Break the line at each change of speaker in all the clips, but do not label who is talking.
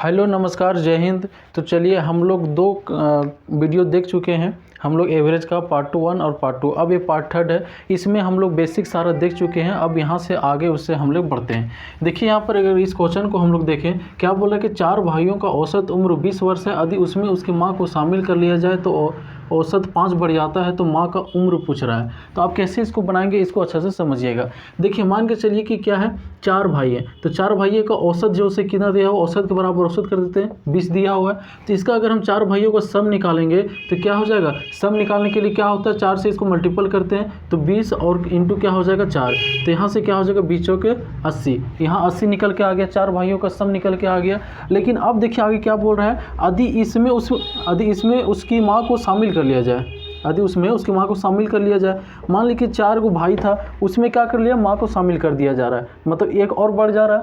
Hello नमस्कार जय हिंद। तो चलिए हम लोग दो वीडियो देख चुके हैं। हम लोग एवरेज का पार्ट 1 और पार्ट 2, अब ये पार्ट 3 है। इसमें हम लोग बेसिक सारा देख चुके हैं। अब यहाँ से आगे उससे हम लोग बढ़ते हैं। देखिए यहाँ पर अगर इस क्वेश्चन को हम लोग देखें, क्या बोला कि 4 भाइयों का औसत उम्र 20 वर्ष है। यदि उसमें उसकी माँ को शामिल कर लिया जाए तो औसत 5 बढ़ जाता है। तो माँ का उम्र पूछ रहा है, तो आप कैसे इसको बनाएंगे, इसको अच्छा से समझिएगा। देखिए मान के चलिए कि क्या है, 4 भाई हैं, तो 4 भाइयों का औसत जो उसे कितना दिया हुआ, औसत के बराबर औसत कर देते हैं, 20 दिया हुआ है। तो इसका अगर हम 4 भाइयों का सम निकालेंगे तो क्या हो जाएगा, सम निकालने के लिए क्या होता है, 4 से इसको मल्टीपल करते हैं तो 20 और इंटू क्या हो जाएगा 4। तो यहाँ से क्या हो जाएगा 20 चौके 80, यहाँ 80 निकल के आ गया, 4 भाइयों का सम निकल के आ गया। लेकिन अब देखिए आगे क्या बोल रहा है, यदि इसमें उसकी माँ को शामिल कर लिया जाए, यदि उसमें उसकी माँ को शामिल कर लिया जाए। मान लीजिए 4 को भाई था, उसमें क्या कर लिया, माँ को शामिल कर दिया जा रहा है, मतलब एक और बढ़ जा रहा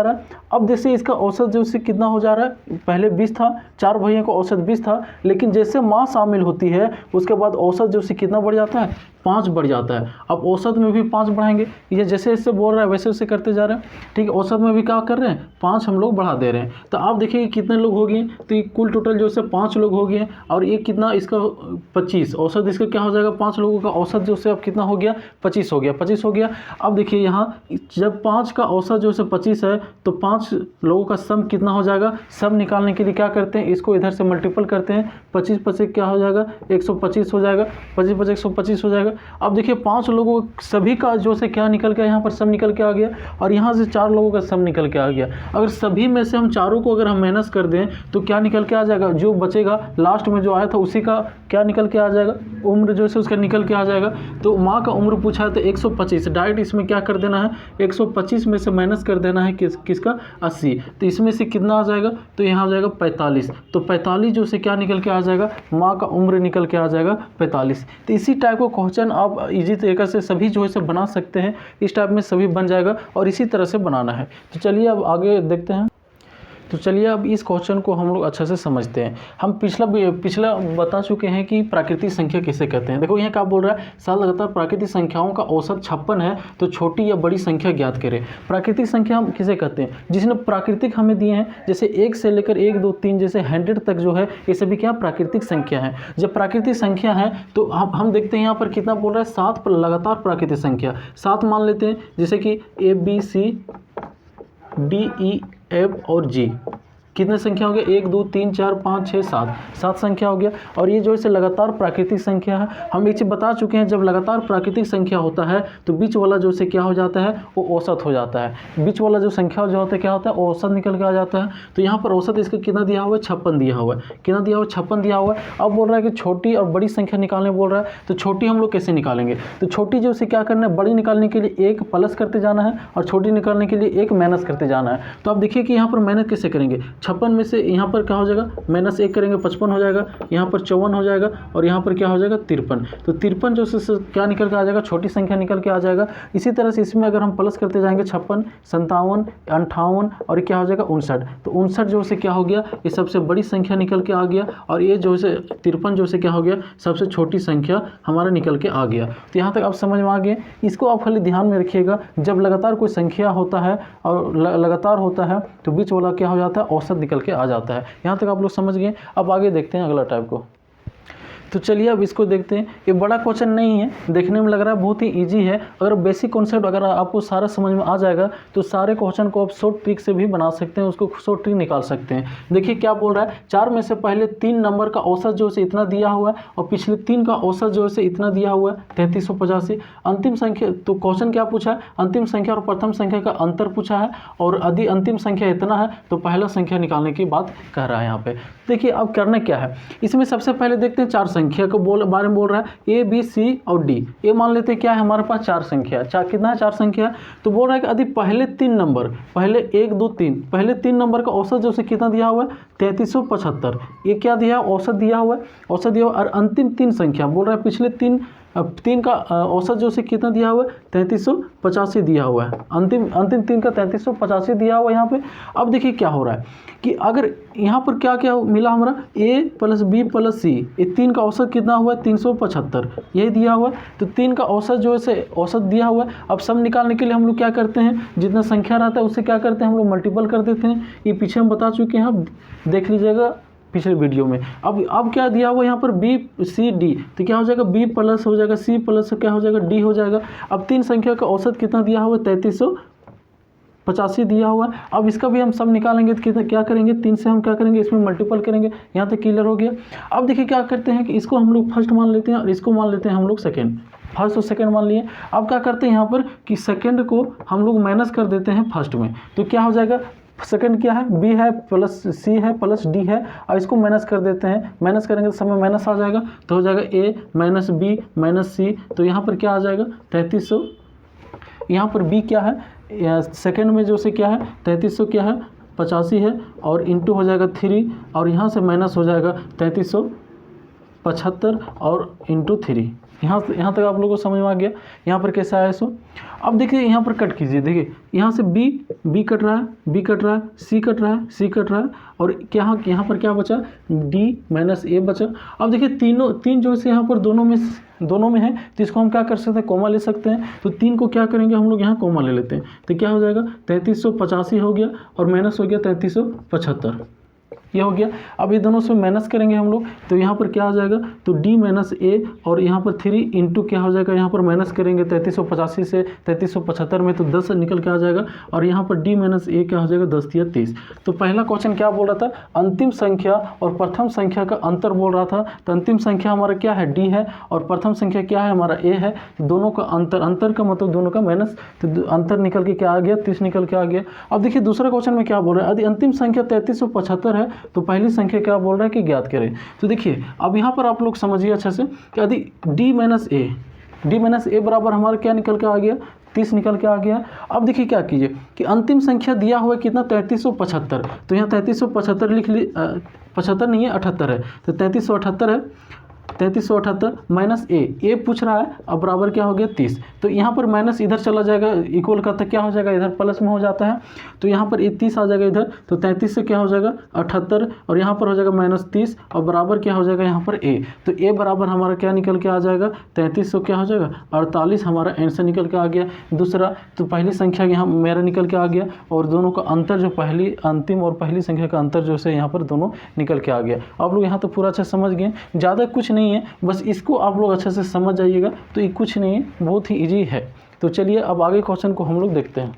है। अब जैसे इसका औसत जो से कितना हो जा रहा है, पहले 20 था, 4 भाइयों का औसत 20 था, लेकिन जैसे माँ शामिल होती है उसके बाद औसत जो से कितना बढ़ जाता है, 5 बढ़ जाता है। अब औसत में भी 5 बढ़ाएंगे, ये जैसे इससे बोल रहा है वैसे वैसे करते जा रहे हैं। ठीक है, औसत में भी क्या कर रहे हैं, 5 हम लोग बढ़ा दे रहे हैं। तो आप देखिए कितने लोग हो गए, तो ये कुल टोटल जो से 5 लोग हो गए, और ये कितना इसका 25, औसत इसका क्या हो जाएगा, 5 लोगों का औसत जो से अब कितना हो गया, 25 हो गया। अब देखिए यहाँ जब 5 का औसत जो से 25 है तो 5 लोगों का सम कितना हो जाएगा। सम निकालने के लिए क्या करते हैं, इसको इधर से मल्टीपल करते हैं, 25 क्या हो जाएगा, 125 हो जाएगा, 25 125 हो जाएगा। अब देखिए 5 लोगों सभी का जो से क्या निकल के यहाँ पर सम निकल के आ गया, और यहाँ से 4 लोगों का सम निकल के आ गया। अगर सभी में से हम चारों को अगर हम माइनस कर दें तो क्या निकल के आ जाएगा, जो बचेगा लास्ट में जो आया था उसी का क्या निकल के आ जाएगा, उम्र जो है उसका निकल के आ जाएगा। तो माँ का उम्र पूछा है तो 125, डायरेक्ट इसमें क्या कर देना है, 125 में से माइनस कर देना है किसका, 80। तो इसमें से कितना आ जाएगा, तो यहाँ आ जाएगा 45। तो 45 जो से क्या निकल के आ जाएगा, माँ का उम्र निकल के आ जाएगा 45। तो इसी टाइप का क्वेश्चन आप इजी तरीके से सभी जो है बना सकते हैं। इस टाइप में सभी बन जाएगा और इसी तरह से बनाना है। तो चलिए अब आगे देखते हैं। तो चलिए अब इस क्वेश्चन को हम लोग अच्छा से समझते हैं। हम पिछला बता चुके हैं कि प्राकृतिक संख्या किसे कहते हैं। देखो यहाँ क्या बोल रहा है, साल लगातार प्राकृतिक संख्याओं का औसत 56 है, तो छोटी या बड़ी संख्या ज्ञात करें। प्राकृतिक संख्या हम किसे कहते हैं, जिसने प्राकृतिक हमें दिए हैं, जैसे 1 से लेकर 1 2 3 जैसे 100 तक जो है, ये सभी क्या प्राकृतिक संख्या है। जब प्राकृतिक संख्या है तो हम देखते हैं यहाँ पर कितना बोल रहा है, 7 पर लगातार प्राकृतिक संख्या 7 मान लेते हैं, जैसे कि ABCDEF और G कितने संख्या हो गया, 1 2 3 4 5 6 7 संख्या हो गया। और ये जो है लगातार प्राकृतिक संख्या है। हम एक चीज़ बता चुके हैं, जब लगातार प्राकृतिक संख्या होता है तो बीच वाला जो से क्या हो जाता है, वो औसत हो जाता है। बीच वाला जो संख्या जो होता है क्या होता है, औसत निकल के आ जाता है। तो यहाँ पर औसत इसका कितना दिया हुआ है, 56 दिया हुआ है। कितना दिया हुआ है, 56 दिया हुआ है। अब बोल रहा है कि छोटी और बड़ी संख्या निकालने बोल रहा है, तो छोटी हम लोग कैसे निकालेंगे, तो छोटी जो से क्या करना है, बड़ी निकालने के लिए 1 प्लस करते जाना है और छोटी निकालने के लिए 1 माइनस करते जाना है। तो आप देखिए कि यहाँ पर माइनस कैसे करेंगे, 56 में से यहाँ पर क्या हो जाएगा, माइनस 1 करेंगे 55 हो जाएगा, यहाँ पर 54 हो जाएगा, और यहाँ पर क्या हो जाएगा 53। तो 53 जो से क्या निकल के आ जाएगा, छोटी संख्या निकल के आ जाएगा। इसी तरह से इसमें अगर हम प्लस करते जाएंगे 56 57 58 और क्या हो जाएगा 59। तो 59 जो से क्या हो गया, ये सबसे बड़ी संख्या निकल के आ गया, और ये जो से 53 जो से क्या हो गया, सबसे छोटी संख्या हमारा निकल के आ गया। तो यहाँ तक आप समझ में आ गए। इसको आप खाली ध्यान में रखिएगा, जब लगातार कोई संख्या होता है और लगातार होता है तो बीच वाला क्या हो जाता है, औसत निकल के आ जाता है। यहाँ तक आप लोग समझ गए। अब आगे देखते हैं अगला टाइप को। तो चलिए अब इसको देखते हैं। ये बड़ा क्वेश्चन नहीं है, देखने में लग रहा है बहुत ही इजी है। अगर बेसिक कॉन्सेप्ट अगर आपको सारा समझ में आ जाएगा तो सारे क्वेश्चन को आप शॉर्ट ट्रिक से भी बना सकते हैं, उसको शॉर्ट ट्रिक निकाल सकते हैं। देखिए क्या बोल रहा है, 4 में से पहले 3 नंबर का औसत जो है इतना दिया हुआ है, और पिछले 3 का औसत जो है इतना दिया हुआ है 3385। अंतिम संख्या, तो क्वेश्चन क्या पूछा है, अंतिम संख्या और प्रथम संख्या का अंतर पूछा है, और यदि अंतिम संख्या इतना है तो पहला संख्या निकालने की बात कह रहा है यहाँ पे। देखिए अब करना क्या है, इसमें सबसे पहले देखते हैं 4 संख्या को बारे में बोल रहा है, A B C और D। ये मान लेते हैं क्या है, हमारे पास 4 संख्या, कितना है 4 संख्या। तो बोल रहा है कि यदि पहले 3 नंबर, पहले 1 2 3 पहले 3 नंबर का औसत जो से कितना दिया हुआ है, 3375। ये क्या दिया है, औसत दिया हुआ है, औसत दिया हुआ। और अंतिम 3 संख्या बोल रहा है, पिछले 3 अब 3 का औसत जो से कितना दिया हुआ है 3385 दिया हुआ है, अंतिम 3 का 3385 दिया हुआ है यहाँ पे। अब देखिए क्या हो रहा है कि अगर यहाँ पर क्या क्या मिला हमारा a प्लस बी प्लस सी, ये 3 का औसत कितना हुआ है 375, यही दिया हुआ है। तो 3 का औसत जो है औसत दिया हुआ है। अब सम निकालने के लिए हम लोग क्या करते हैं, जितना संख्या रहता है उससे क्या करते हैं हम लोग मल्टीपल कर देते हैं। ये पीछे हम बता चुके हैं, आप देख लीजिएगा पिछले वीडियो में। अब क्या दिया हुआ यहाँ पर बी सी डी, तो क्या हो जाएगा बी प्लस हो जाएगा सी प्लस क्या हो जाएगा डी हो जाएगा। अब 3 संख्या का औसत कितना दिया हुआ है 3385 दिया हुआ है। अब इसका भी हम सब निकालेंगे तो कितना क्या करेंगे 3 से हम क्या करेंगे इसमें मल्टीपल करेंगे। यहाँ तक क्लियर हो गया। अब देखिए क्या करते हैं कि इसको हम लोग फर्स्ट मान लेते हैं और इसको मान लेते हैं हम लोग सेकेंड, फर्स्ट और सेकेंड मान लिए। अब क्या करते हैं यहाँ पर कि सेकेंड को हम लोग माइनस कर देते हैं फर्स्ट में, तो क्या हो जाएगा सेकंड क्या है बी है प्लस सी है प्लस डी है, और इसको माइनस कर देते हैं। माइनस करेंगे तो सब में माइनस आ जाएगा, तो हो जाएगा ए माइनस बी माइनस सी। तो यहाँ पर क्या आ जाएगा 3300, यहाँ पर बी क्या है सेकंड में जो से क्या है 3300 क्या है 85 है, और इंटू हो जाएगा 3, और यहाँ से माइनस हो जाएगा 3375 और इंटू 3। यहाँ तक आप लोगों को समझ में आ गया। यहाँ पर कैसा है सो। अब देखिए यहाँ पर कट कीजिए, देखिए यहाँ से बी कट रहा है, बी कट रहा है, सी कट रहा है, सी कट रहा है, और क्या यहाँ पर क्या बचा डी माइनस ए बचा। अब देखिए तीन जो है यहाँ पर दोनों में है, तो इसको हम क्या कर सकते हैं कोमा ले सकते हैं। तो 3 को क्या करेंगे हम लोग यहाँ कोमा ले लेते हैं, तो क्या हो जाएगा 3385 हो गया और माइनस हो गया 3375, ये हो गया। अब ये दोनों से माइनस करेंगे हम लोग, तो यहाँ पर क्या आ जाएगा तो d माइनस ए, और यहाँ पर 3 इंटू क्या हो जाएगा यहाँ पर माइनस करेंगे 3385 से 3375 में, तो 10 निकल के आ जाएगा, और यहाँ पर d माइनस ए क्या हो जाएगा 10 या 30। तो पहला क्वेश्चन क्या बोल रहा था अंतिम संख्या और प्रथम संख्या का अंतर बोल रहा था। तो अंतिम संख्या हमारा क्या है d है, और प्रथम संख्या क्या है हमारा a है। दोनों का अंतर का मतलब दोनों का माइनस, तो अंतर निकल के क्या आ गया 30 निकल के आ गया। अब देखिए दूसरा क्वेश्चन में क्या बोल रहा है, यदि अंतिम संख्या 3375 है तो पहली संख्या क्या बोल रहा है कि ज्ञात करें। तो देखिए अब यहाँ पर आप लोग समझिए अच्छे से कि यदि d माइनस ए बराबर हमारा क्या निकल के आ गया 30 निकल के आ गया। अब देखिए क्या कीजिए कि अंतिम संख्या दिया हुआ है कितना 3375, तो यहाँ 3375 लिख ली 75 नहीं है 78 है, तो 3378 है, 3378 माइनस ए पूछ रहा है, अब बराबर क्या हो गया 30। तो यहाँ पर माइनस इधर चला जाएगा, इक्वल का तो क्या हो जाएगा इधर प्लस में हो जाता है, तो यहाँ पर ये 30 आ जाएगा इधर, तो 33 से क्या हो जाएगा 78, और यहाँ पर हो जाएगा माइनस 30, और बराबर क्या हो जाएगा यहाँ पर ए। तो ए बराबर हमारा क्या निकल के आ जाएगा 3300 क्या हो जाएगा 48, हमारा आंसर निकल के आ गया। दूसरा तो पहली संख्या यहाँ मेरा निकल के आ गया, और दोनों का अंतर जो पहली अंतिम और पहली संख्या का अंतर जो है यहाँ पर दोनों निकल के आ गया। आप लोग यहाँ तो पूरा अच्छा समझ गए, ज़्यादा कुछ नहीं है, बस इसको आप लोग अच्छे से समझ जाइएगा, तो ये कुछ नहीं है, बहुत ही इजी है। तो चलिए अब आगे क्वेश्चन को हम लोग देखते हैं।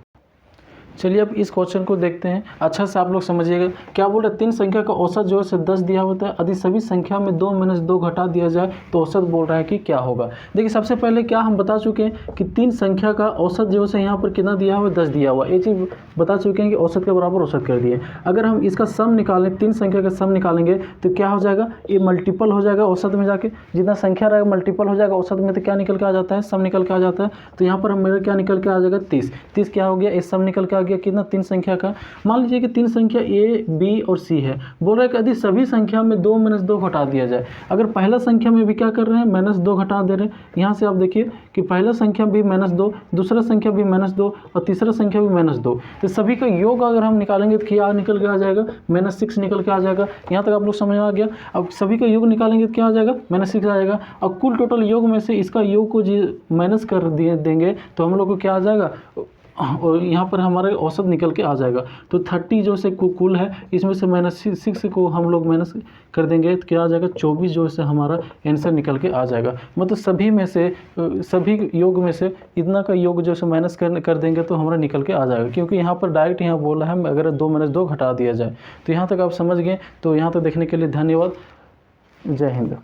चलिए अब इस क्वेश्चन को देखते हैं, अच्छा से आप लोग समझिएगा। क्या बोल रहे 3 संख्या का औसत जो है 10 दिया होता है, यदि सभी संख्या में 2 माइनस 2 घटा दिया जाए तो औसत बोल रहा है कि क्या होगा। देखिए सबसे पहले क्या हम बता चुके हैं कि 3 संख्या का औसत जो है यहाँ पर कितना दिया हुआ है 10 दिया हुआ, ये चीज़ बता चुके हैं कि औसत के बराबर औसत कर दिए। अगर हम इसका सम निकालें 3 संख्या का सम निकालेंगे तो क्या हो जाएगा ये मल्टीपल हो जाएगा औसत में जाके, जितना संख्या रहेगा मल्टीपल हो जाएगा औसत में, तो क्या निकल के आ जाता है सम निकल के आ जाता है। तो यहाँ पर मेरा क्या निकल के आ जाएगा 30 क्या हो गया, इस सम निकल के आ गया कितना 3 संख्या का। मान लीजिए कि 3 संख्या ए बी और सी है, बोल रहा है कि यदि सभी संख्या में 2 माइनस 2 घटा दिया जाए। अगर पहला संख्या में भी क्या कर रहे हैं माइनस 2 घटा दे रहे हैं, यहाँ से आप देखिए कि पहला संख्या भी माइनस 2, दूसरा संख्या भी माइनस 2 और तीसरा संख्या भी माइनस 2, तो सभी का योग अगर हम निकालेंगे तो क्या निकल के आ जाएगा -6 निकल के आ जाएगा। यहाँ तक आप लोग समझ आ गया। अब सभी का योग निकालेंगे तो क्या आ जाएगा -6 आ जाएगा, और कुल टोटल योग में से इसका योग को माइनस कर देंगे तो हम लोग को क्या आ जाएगा, और यहाँ पर हमारा औसत निकल के आ जाएगा। तो 30 जो से कुल है, इसमें से -6 को हम लोग माइनस कर देंगे तो क्या आ जाएगा 24 जो से हमारा आंसर निकल के आ जाएगा। मतलब सभी में से सभी योग में से इतना का योग जो से माइनस कर देंगे तो हमारा निकल के आ जाएगा, क्योंकि यहाँ पर डायरेक्ट यहाँ बोला है अगर 2 माइनस 2 घटा दिया जाए। तो यहाँ तक आप समझ गए। तो यहाँ तक देखने के लिए धन्यवाद। जय हिंद।